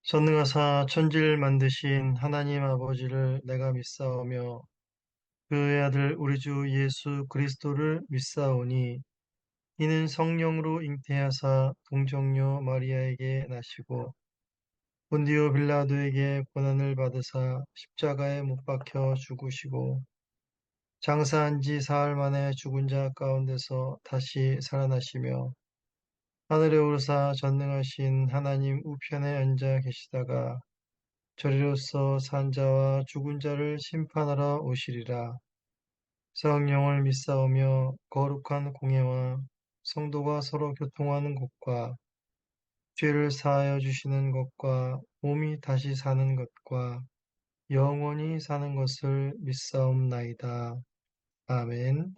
전능하사 천지를 만드신 하나님 아버지를 내가 믿사오며 그의 아들 우리 주 예수 그리스도를 믿사오니 이는 성령으로 잉태하사 동정녀 마리아에게 나시고 본디오 빌라도에게 고난을 받으사 십자가에 못 박혀 죽으시고 장사한 지 사흘 만에 죽은 자 가운데서 다시 살아나시며 하늘에 오르사 전능하신 하나님 우편에 앉아 계시다가 저리로서 산 자와 죽은 자를 심판하러 오시리라. 성령을 믿사오며 거룩한 공예와 성도가 서로 교통하는 것과 죄를 사하여 주시는 것과 몸이 다시 사는 것과 영원히 사는 것을 믿사옵나이다. 아멘.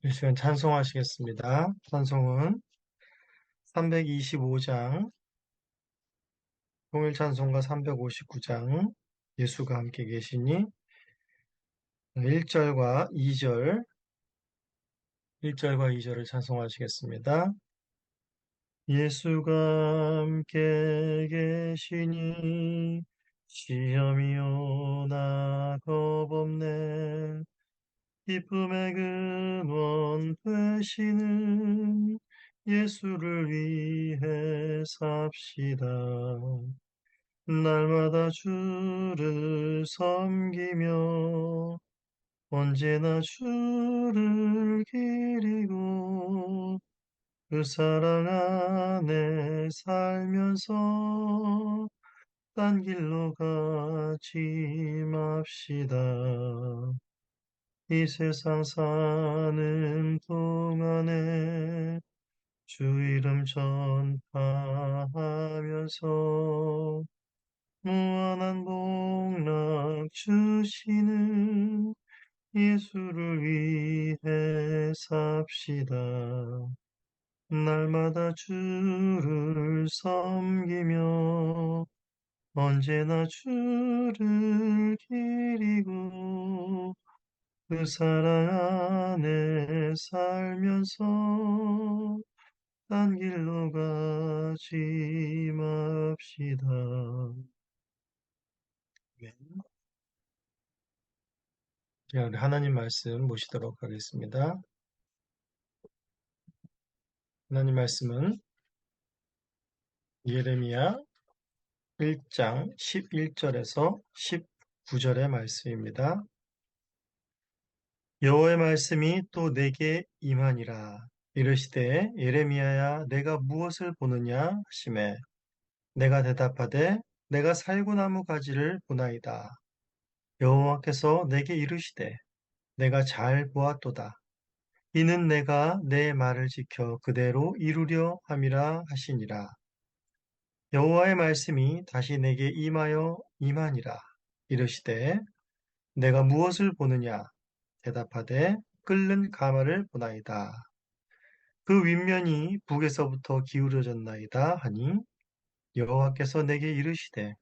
이 시간 찬송하시겠습니다. 찬송은 325장, 통일 찬송가 359장, 예수가 함께 계시니 1절과 2절, 1절과 2절을 찬송하시겠습니다. 예수가 함께 계시니 시험이 오나 겁없네. 기쁨의 근원 되시는 예수를 위해 삽시다. 날마다 주를 섬기며 언제나 주를 기리고 그 사랑 안에 살면서 딴 길로 가지 맙시다. 이 세상 사는 동안에 주 이름 전파하면서 무한한 복락 주시는 예수를 위해 삽시다. 날마다 주를 섬기며 언제나 주를 기리고 그 사랑 안에 살면서 딴 길로 가지 맙시다. 네. 우리 하나님 말씀 모시도록 하겠습니다. 하나님 말씀은 예레미야 1장 11절에서 19절의 말씀입니다. 여호와의 말씀이 또 내게 임하니라. 이르시되 예레미야야 내가 무엇을 보느냐 하시매 내가 대답하되 내가 살구나무 가지를 보나이다. 여호와께서 내게 이르시되 내가 잘 보았도다. 이는 내가 내 말을 지켜 그대로 이루려 함이라 하시니라. 여호와의 말씀이 다시 내게 임하여 임하니라. 이르시되 내가 무엇을 보느냐 대답하되 끓는 가마를 보나이다. 그 윗면이 북에서부터 기울어졌나이다 하니 여호와께서 내게 이르시되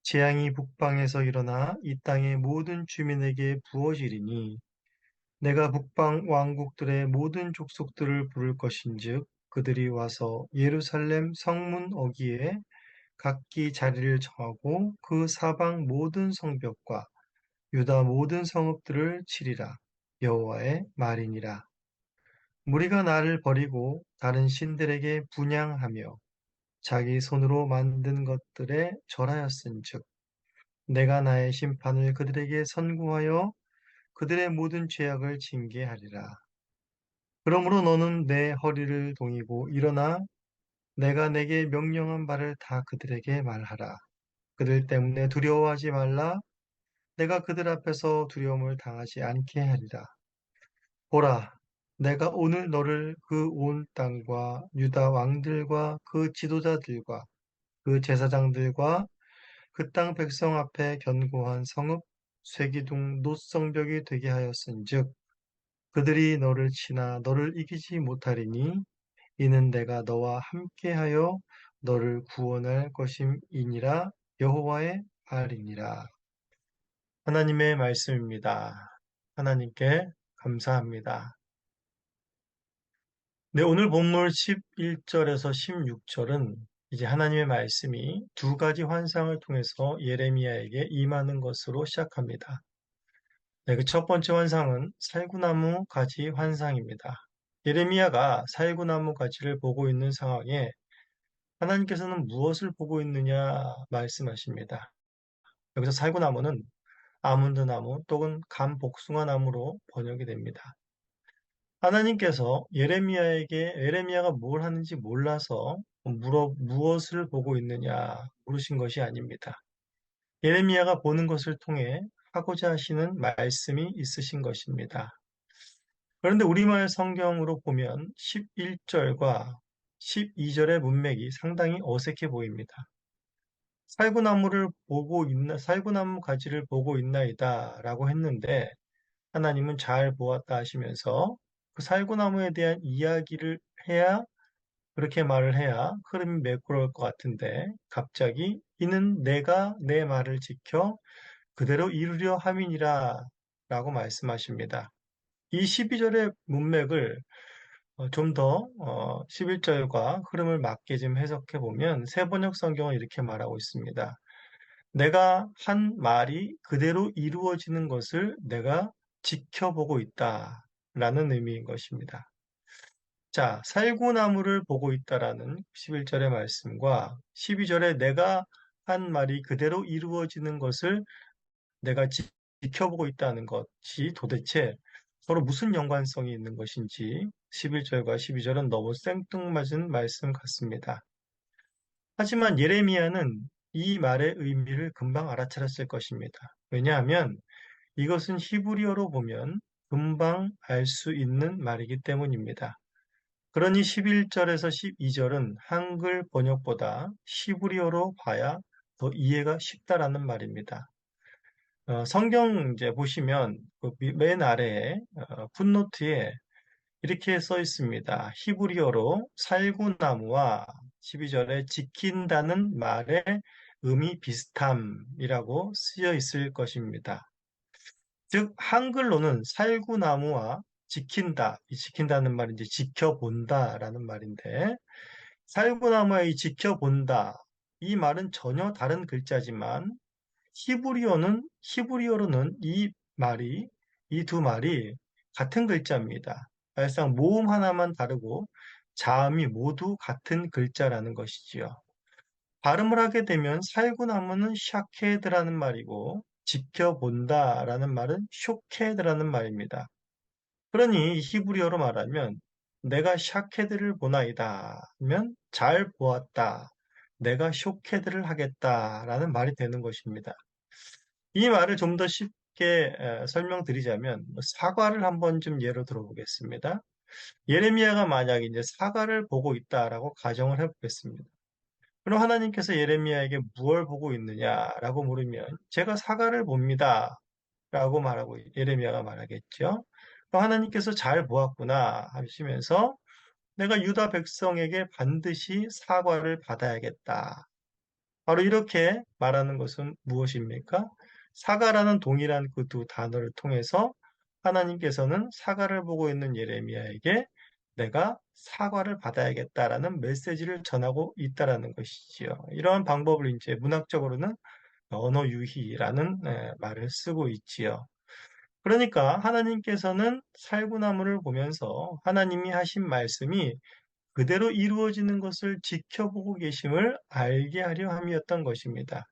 재앙이 북방에서 일어나 이 땅의 모든 주민에게 부어지리니 내가 북방 왕국들의 모든 족속들을 부를 것인즉 그들이 와서 예루살렘 성문 어귀에 각기 자리를 정하고 그 사방 모든 성벽과 유다 모든 성읍들을 치리라. 여호와의 말이니라. 무리가 나를 버리고 다른 신들에게 분향하며 자기 손으로 만든 것들에 절하였은즉 내가 나의 심판을 그들에게 선고하여 그들의 모든 죄악을 징계하리라. 그러므로 너는 내 허리를 동이고 일어나 내가 내게 명령한 바를 다 그들에게 말하라. 그들 때문에 두려워하지 말라. 내가 그들 앞에서 두려움을 당하지 않게 하리라. 보라, 내가 오늘 너를 그 온 땅과 유다 왕들과 그 지도자들과 그 제사장들과 그 땅 백성 앞에 견고한 성읍, 쇠기둥, 노성벽이 되게 하였은즉 그들이 너를 치나 너를 이기지 못하리니 이는 내가 너와 함께하여 너를 구원할 것임이니라. 여호와의 말이니라. 하나님의 말씀입니다. 하나님께 감사합니다. 네, 오늘 본문 11절에서 16절은 이제 하나님의 말씀이 두 가지 환상을 통해서 예레미야에게 임하는 것으로 시작합니다. 네, 그 첫 번째 환상은 살구나무 가지 환상입니다. 예레미야가 살구나무 가지를 보고 있는 상황에 하나님께서는 무엇을 보고 있느냐 말씀하십니다. 여기서 살구나무는 아몬드 나무 또는 감복숭아 나무로 번역이 됩니다. 하나님께서 예레미야가 뭘 하는지 몰라서 무엇을 보고 있느냐 물으신 것이 아닙니다. 예레미야가 보는 것을 통해 하고자 하시는 말씀이 있으신 것입니다. 그런데 우리말 성경으로 보면 11절과 12절의 문맥이 상당히 어색해 보입니다. 살구나무 가지를 보고 있나이다 라고 했는데 하나님은 잘 보았다 하시면서 그 살구나무에 대한 이야기를 해야 그렇게 말을 해야 흐름이 매끄러울 것 같은데 갑자기 이는 내가 내 말을 지켜 그대로 이루려 함이니라 라고 말씀하십니다. 이 12절의 문맥을 좀 더 11절과 흐름을 맞게 좀 해석해 보면 세번역 성경은 이렇게 말하고 있습니다. 내가 한 말이 그대로 이루어지는 것을 내가 지켜보고 있다 라는 의미인 것입니다. 자, 살구나무를 보고 있다라는 11절의 말씀과 12절에 내가 한 말이 그대로 이루어지는 것을 내가 지켜보고 있다는 것이 도대체 서로 무슨 연관성이 있는 것인지 11절과 12절은 너무 생뚱맞은 말씀 같습니다. 하지만 예레미야는 이 말의 의미를 금방 알아차렸을 것입니다. 왜냐하면 이것은 히브리어로 보면 금방 알 수 있는 말이기 때문입니다. 그러니 11절에서 12절은 한글 번역보다 히브리어로 봐야 더 이해가 쉽다라는 말입니다. 성경 이제 보시면 그맨 아래에 풋노트에 이렇게 써 있습니다. 히브리어로 살구나무와 12절에 지킨다는 말의 의미 비슷함이라고 쓰여 있을 것입니다. 즉 한글로는 살구나무와 지킨다, 이 지킨다는 말은 이제 지켜본다라는 말인데 살구나무의 이 지켜본다 이 말은 전혀 다른 글자지만 히브리어로는 이 두 말이 같은 글자입니다. 사실상 모음 하나만 다르고 자음이 모두 같은 글자라는 것이지요. 발음을 하게 되면 살구나무는 샤케드라는 말이고 지켜본다라는 말은 쇼케드라는 말입니다. 그러니 히브리어로 말하면 내가 샤케드를 보나이다 하면 잘 보았다. 내가 쇼케드를 하겠다라는 말이 되는 것입니다. 이 말을 좀 더 쉽게 설명드리자면 사과를 한번 좀 예로 들어보겠습니다. 예레미야가 만약에 이제 사과를 보고 있다라고 가정을 해보겠습니다. 그럼 하나님께서 예레미야에게 무엇을 보고 있느냐라고 물으면 제가 사과를 봅니다. 라고 말하고 예레미야가 말하겠죠. 그럼 하나님께서 잘 보았구나 하시면서 내가 유다 백성에게 반드시 사과를 받아야겠다. 바로 이렇게 말하는 것은 무엇입니까? 사과라는 동일한 그 두 단어를 통해서 하나님께서는 사과를 보고 있는 예레미야에게 내가 사과를 받아야겠다라는 메시지를 전하고 있다라는 것이지요. 이러한 방법을 이제 문학적으로는 언어 유희라는 말을 쓰고 있지요. 그러니까 하나님께서는 살구나무를 보면서 하나님이 하신 말씀이 그대로 이루어지는 것을 지켜보고 계심을 알게 하려 함이었던 것입니다.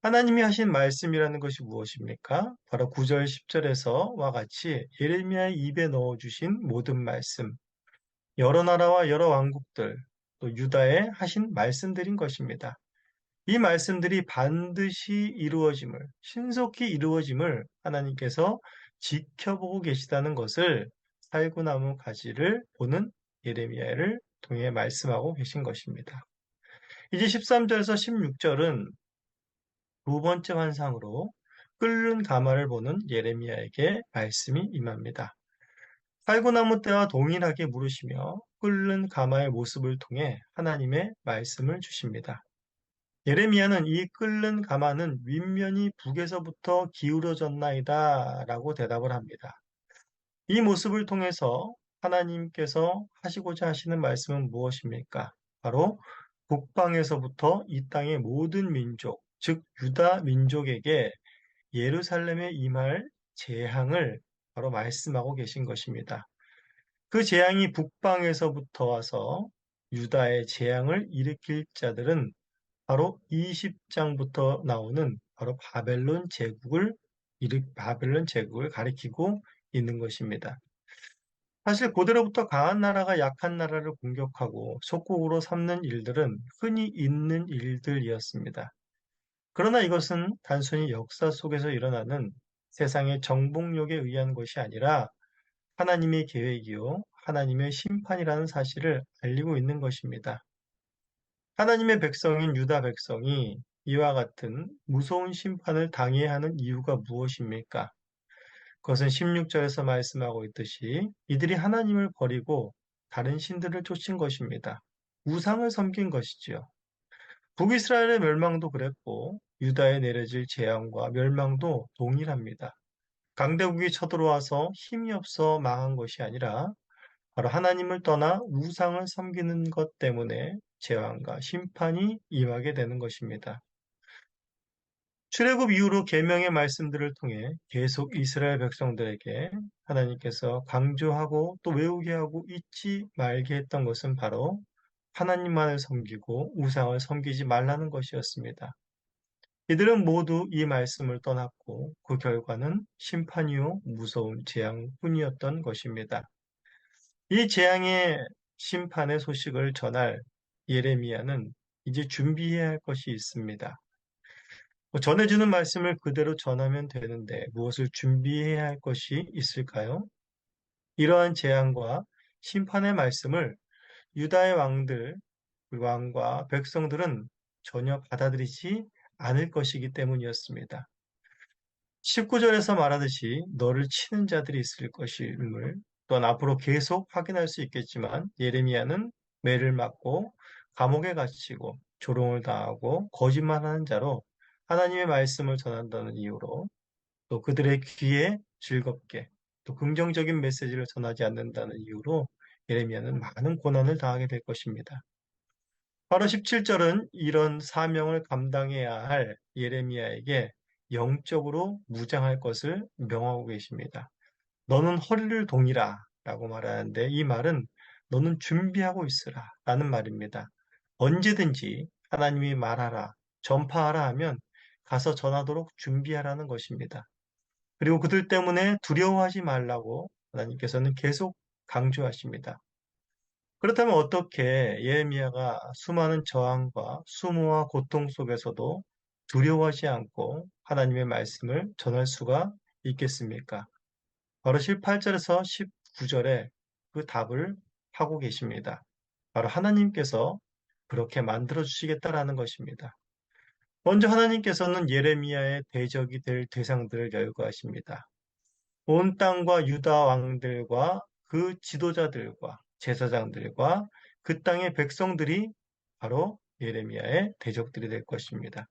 하나님이 하신 말씀이라는 것이 무엇입니까? 바로 9절, 10절에서와 같이 예레미야의 입에 넣어주신 모든 말씀, 여러 나라와 여러 왕국들, 또 유다에 하신 말씀들인 것입니다. 이 말씀들이 반드시 신속히 이루어짐을 하나님께서 지켜보고 계시다는 것을 살구나무 가지를 보는 예레미야를 통해 말씀하고 계신 것입니다. 이제 13절에서 16절은 두 번째 환상으로 끓는 가마를 보는 예레미야에게 말씀이 임합니다. 살구나무 때와 동일하게 물으시며 끓는 가마의 모습을 통해 하나님의 말씀을 주십니다. 예레미야는 이 끓는 가마는 윗면이 북에서부터 기울어졌나이다 라고 대답을 합니다. 이 모습을 통해서 하나님께서 하시고자 하시는 말씀은 무엇입니까? 바로 북방에서부터 이 땅의 모든 민족, 즉 유다 민족에게 예루살렘에 임할 재앙을 바로 말씀하고 계신 것입니다. 그 재앙이 북방에서부터 와서 유다의 재앙을 일으킬 자들은 바로 20장부터 나오는 바로 바벨론 제국을 가리키고 있는 것입니다. 사실 고대로부터 강한 나라가 약한 나라를 공격하고 속국으로 삼는 일들은 흔히 있는 일들이었습니다. 그러나 이것은 단순히 역사 속에서 일어나는 세상의 정복력에 의한 것이 아니라 하나님의 계획이요, 하나님의 심판이라는 사실을 알리고 있는 것입니다. 하나님의 백성인 유다 백성이 이와 같은 무서운 심판을 당해야 하는 이유가 무엇입니까? 그것은 16절에서 말씀하고 있듯이 이들이 하나님을 버리고 다른 신들을 쫓은 것입니다. 우상을 섬긴 것이지요. 북이스라엘의 멸망도 그랬고 유다에 내려질 재앙과 멸망도 동일합니다. 강대국이 쳐들어와서 힘이 없어 망한 것이 아니라 바로 하나님을 떠나 우상을 섬기는 것 때문에 재앙과 심판이 임하게 되는 것입니다. 출애굽 이후로 계명의 말씀들을 통해 계속 이스라엘 백성들에게 하나님께서 강조하고 또 외우게 하고 잊지 말게 했던 것은 바로 하나님만을 섬기고 우상을 섬기지 말라는 것이었습니다. 이들은 모두 이 말씀을 떠났고 그 결과는 심판이요 무서운 재앙뿐이었던 것입니다. 이 재앙의 심판의 소식을 전할 예레미야는 이제 준비해야 할 것이 있습니다. 전해주는 말씀을 그대로 전하면 되는데 무엇을 준비해야 할 것이 있을까요? 이러한 재앙과 심판의 말씀을 유다의 왕과 백성들은 전혀 받아들이지 않을 것이기 때문이었습니다. 19절에서 말하듯이 너를 치는 자들이 있을 것임을 또한 앞으로 계속 확인할 수 있겠지만 예레미야는 매를 맞고 감옥에 갇히고 조롱을 당하고 거짓말하는 자로 하나님의 말씀을 전한다는 이유로 또 그들의 귀에 즐겁게 또 긍정적인 메시지를 전하지 않는다는 이유로 예레미야는 많은 고난을 당하게 될 것입니다. 바로 17절은 이런 사명을 감당해야 할 예레미야에게 영적으로 무장할 것을 명하고 계십니다. 너는 허리를 동이라 라고 말하는데 이 말은 너는 준비하고 있으라 라는 말입니다. 언제든지 하나님이 말하라, 전파하라 하면 가서 전하도록 준비하라는 것입니다. 그리고 그들 때문에 두려워하지 말라고 하나님께서는 계속 강조하십니다. 그렇다면 어떻게 예레미야가 수많은 저항과 수모와 고통 속에서도 두려워하지 않고 하나님의 말씀을 전할 수가 있겠습니까? 바로 18절에서 19절에 그 답을 하고 계십니다. 바로 하나님께서 그렇게 만들어 주시겠다라는 것입니다. 먼저 하나님께서는 예레미야의 대적이 될 대상들을 열거하십니다. 온 땅과 유다 왕들과 그 지도자들과 제사장들과 그 땅의 백성들이 바로 예레미야의 대적들이 될 것입니다.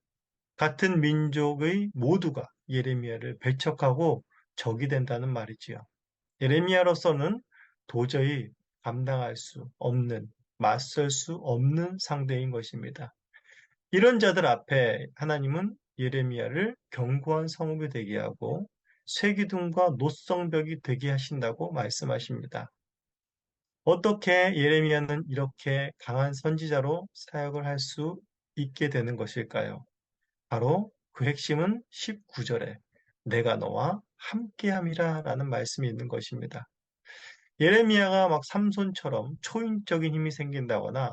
같은 민족의 모두가 예레미야를 배척하고 적이 된다는 말이지요. 예레미야로서는 도저히 감당할 수 없는, 맞설 수 없는 상대인 것입니다. 이런 자들 앞에 하나님은 예레미야를 견고한 성읍이 되게 하고 쇠기둥과 노성벽이 되게 하신다고 말씀하십니다. 어떻게 예레미야는 이렇게 강한 선지자로 사역을 할 수 있게 되는 것일까요? 바로 그 핵심은 19절에 내가 너와 함께함이라 라는 말씀이 있는 것입니다. 예레미야가 막 삼손처럼 초인적인 힘이 생긴다거나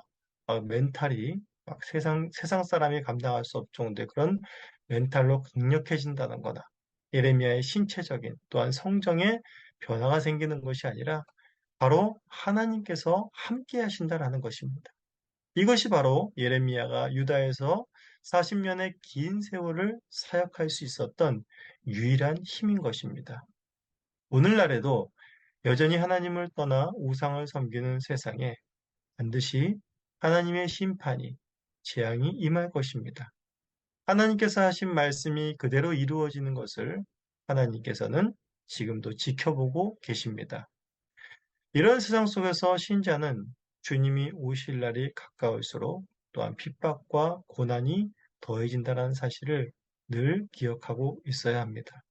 멘탈이 막 세상 사람이 감당할 수 없을 정도의 그런 멘탈로 강력해진다는 거나 예레미야의 신체적인 또한 성정의 변화가 생기는 것이 아니라 바로 하나님께서 함께 하신다라는 것입니다. 이것이 바로 예레미야가 유다에서 40년의 긴 세월을 사역할 수 있었던 유일한 힘인 것입니다. 오늘날에도 여전히 하나님을 떠나 우상을 섬기는 세상에 반드시 하나님의 심판이, 재앙이 임할 것입니다. 하나님께서 하신 말씀이 그대로 이루어지는 것을 하나님께서는 지금도 지켜보고 계십니다. 이런 세상 속에서 신자는 주님이 오실 날이 가까울수록 또한 핍박과 고난이 더해진다는 사실을 늘 기억하고 있어야 합니다.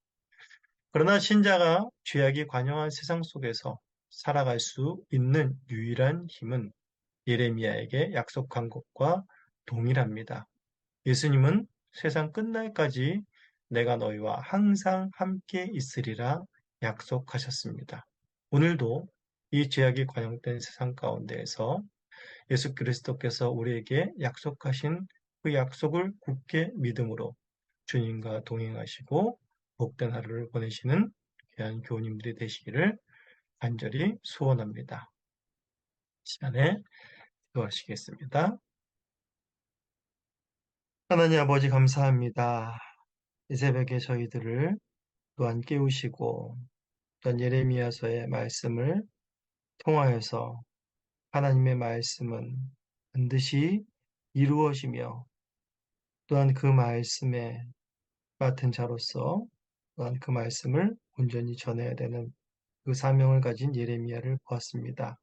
그러나 신자가 죄악이 관영한 세상 속에서 살아갈 수 있는 유일한 힘은 예레미야에게 약속한 것과 동일합니다. 예수님은 세상 끝날까지 내가 너희와 항상 함께 있으리라 약속하셨습니다. 오늘도 이 죄악이 관영된 세상 가운데에서 예수 그리스도께서 우리에게 약속하신 그 약속을 굳게 믿음으로 주님과 동행하시고 복된 하루를 보내시는 귀한 교우님들이 되시기를 간절히 소원합니다. 시간에 기도하시겠습니다. 하나님 아버지 감사합니다. 이 새벽에 저희들을 또한 깨우시고 또한 예레미야서의 말씀을 통하여서 하나님의 말씀은 반드시 이루어지며 또한 그 말씀에 맡은 자로서 또한 그 말씀을 온전히 전해야 되는 그 사명을 가진 예레미야를 보았습니다.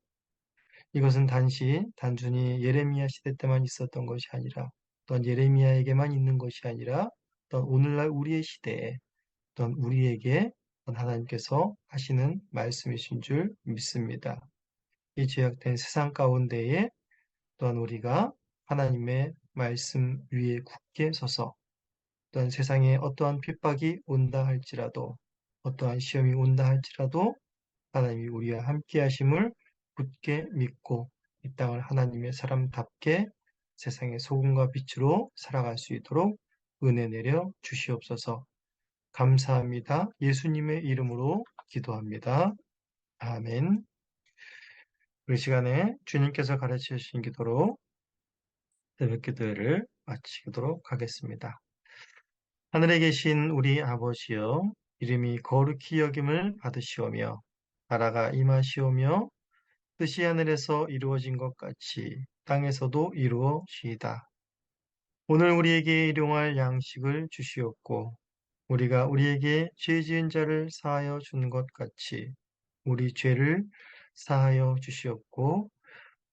이것은 단순히 예레미야 시대 때만 있었던 것이 아니라 또한 예레미야에게만 있는 것이 아니라 또한 오늘날 우리의 시대에 또한 우리에게 또한 하나님께서 하시는 말씀이신 줄 믿습니다. 이 죄악된 세상 가운데에 또한 우리가 하나님의 말씀 위에 굳게 서서 또한 세상에 어떠한 핍박이 온다 할지라도 어떠한 시험이 온다 할지라도 하나님이 우리와 함께 하심을 굳게 믿고 이 땅을 하나님의 사람답게 세상의 소금과 빛으로 살아갈 수 있도록 은혜 내려 주시옵소서. 감사합니다. 예수님의 이름으로 기도합니다. 아멘. 우리 시간에 주님께서 가르쳐 주신 기도로 새벽 기도회를 마치도록 하겠습니다. 하늘에 계신 우리 아버지여, 이름이 거룩히 여김을 받으시오며 나라가 임하시오며 뜻이 하늘에서 이루어진 것 같이 땅에서도 이루어지이다. 오늘 우리에게 일용할 양식을 주시옵고 우리가 우리에게 죄 지은 자를 사하여 준 것 같이 우리 죄를 사하여 주시옵고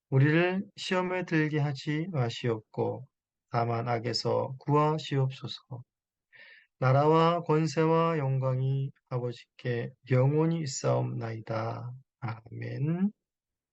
우리를 시험에 들게 하지 마시옵고 다만 악에서 구하시옵소서. 나라와 권세와 영광이 아버지께 영원히 있사옵나이다. 아멘.